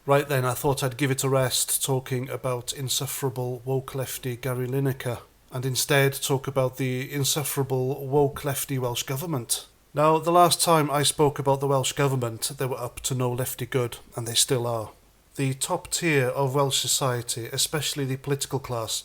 Right then, I thought I'd give it a rest talking about insufferable woke lefty Gary Lineker, and instead talk about the insufferable woke lefty Welsh Government. Now, the last time I spoke about the Welsh Government, they were up to no lefty good, and they still are. The top tier of Welsh society, especially the political class,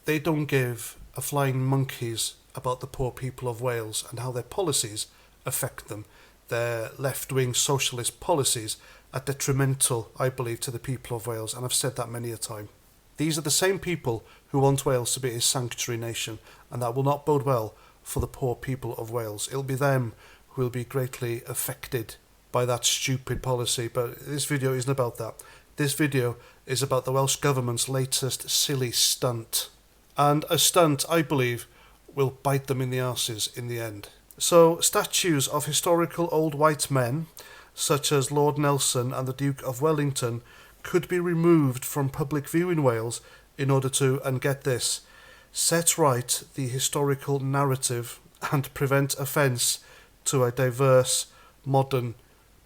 they don't give a flying monkeys about the poor people of Wales and how their policies affect them. Their left-wing socialist policies are detrimental, I believe, to the people of Wales, and I've said that many a time. These are the same people who want Wales to be a sanctuary nation, and that will not bode well for the poor people of Wales. It'll be them who will be greatly affected by that stupid policy, but this video isn't about that. This video is about the Welsh Government's latest silly stunt. And a stunt, I believe, will bite them in the arses in the end. So, statues of historical old white men, such as Lord Nelson and the Duke of Wellington, could be removed from public view in Wales in order to, and get this, set right the historical narrative and prevent offence to a diverse, modern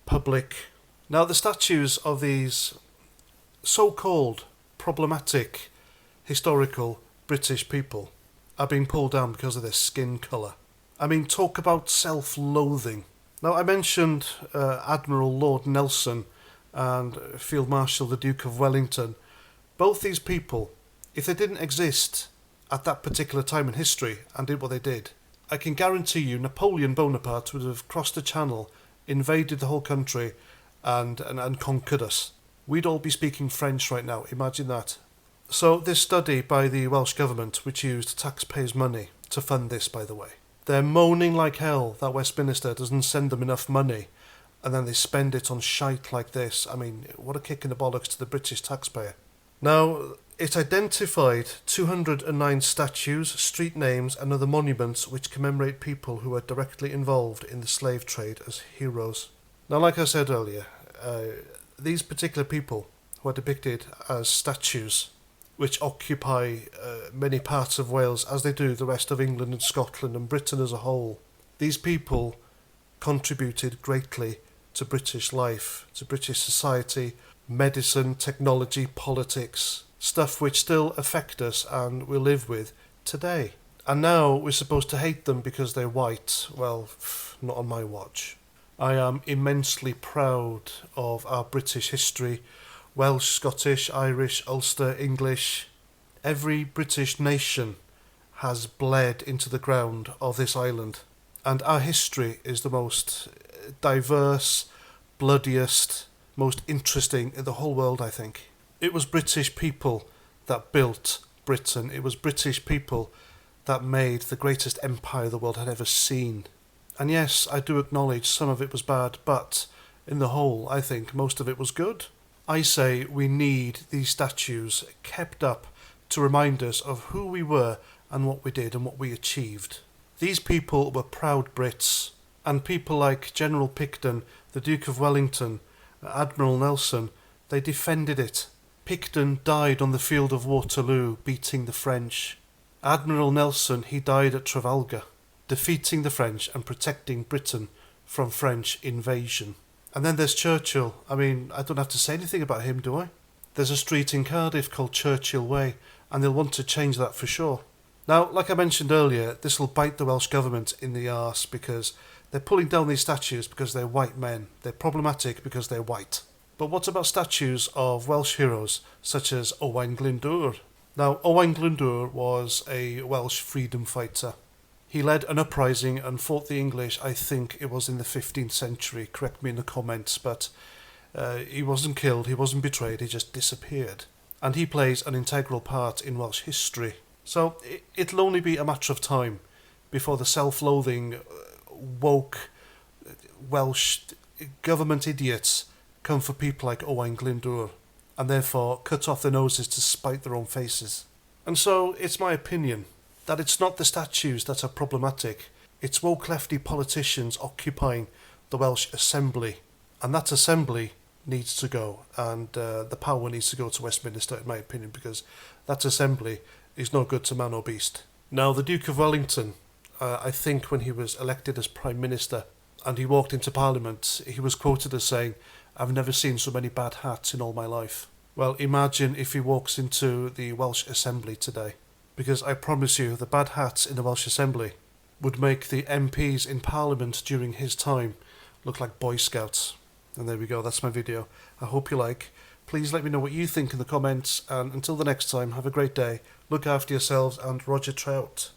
public. Now, the statues of these so-called problematic historical British people are being pulled down because of their skin colour. I mean, talk about self-loathing. Now, I mentioned Admiral Lord Nelson and Field Marshal the Duke of Wellington. Both these people, if they didn't exist at that particular time in history and did what they did, I can guarantee you Napoleon Bonaparte would have crossed the channel, invaded the whole country and conquered us. We'd all be speaking French right now, imagine that. So this study by the Welsh Government, which used taxpayers' money to fund this, by the way, they're moaning like hell that Westminster doesn't send them enough money, and then they spend it on shite like this. I mean, what a kick in the bollocks to the British taxpayer. Now, it identified 209 statues, street names and other monuments which commemorate people who were directly involved in the slave trade as heroes. Now, like I said earlier, these particular people who are depicted as statues, which occupy many parts of Wales, as they do the rest of England and Scotland and Britain as a whole. These people contributed greatly to British life, to British society, medicine, technology, politics, stuff which still affect us and we live with today. And now we're supposed to hate them because they're white. Well, not on my watch. I am immensely proud of our British history. Welsh, Scottish, Irish, Ulster, English. Every British nation has bled into the ground of this island. And our history is the most diverse, bloodiest, most interesting in the whole world, I think. It was British people that built Britain. It was British people that made the greatest empire the world had ever seen. And yes, I do acknowledge some of it was bad, but in the whole, I think most of it was good. I say we need these statues kept up to remind us of who we were and what we did and what we achieved. These people were proud Brits, and people like General Picton, the Duke of Wellington, Admiral Nelson, they defended it. Picton died on the field of Waterloo, beating the French. Admiral Nelson, he died at Trafalgar, defeating the French and protecting Britain from French invasion. And then there's Churchill. I mean, I don't have to say anything about him, do I? There's a street in Cardiff called Churchill Way, and they'll want to change that for sure. Now, like I mentioned earlier, this will bite the Welsh Government in the arse because they're pulling down these statues because they're white men. They're problematic because they're white. But what about statues of Welsh heroes such as Owain Glyndŵr? Now, Owain Glyndŵr was a Welsh freedom fighter. He led an uprising and fought the English, I think it was in the 15th century, correct me in the comments, but he wasn't killed, he wasn't betrayed, he just disappeared. And he plays an integral part in Welsh history. So it'll only be a matter of time before the self-loathing, woke Welsh government idiots come for people like Owain Glyndŵr and therefore cut off their noses to spite their own faces. And so it's my opinion that it's not the statues that are problematic, it's woke lefty politicians occupying the Welsh Assembly. And that Assembly needs to go, and the power needs to go to Westminster, in my opinion, because that Assembly is no good to man or beast. Now, the Duke of Wellington, I think when he was elected as Prime Minister and he walked into Parliament, he was quoted as saying, I've never seen so many bad hats in all my life. Well, imagine if he walks into the Welsh Assembly today. Because I promise you, the bad hats in the Welsh Assembly would make the MPs in Parliament during his time look like Boy Scouts. And there we go, that's my video. I hope you like. Please let me know what you think in the comments, and until the next time, have a great day, look after yourselves, and Roger Trout.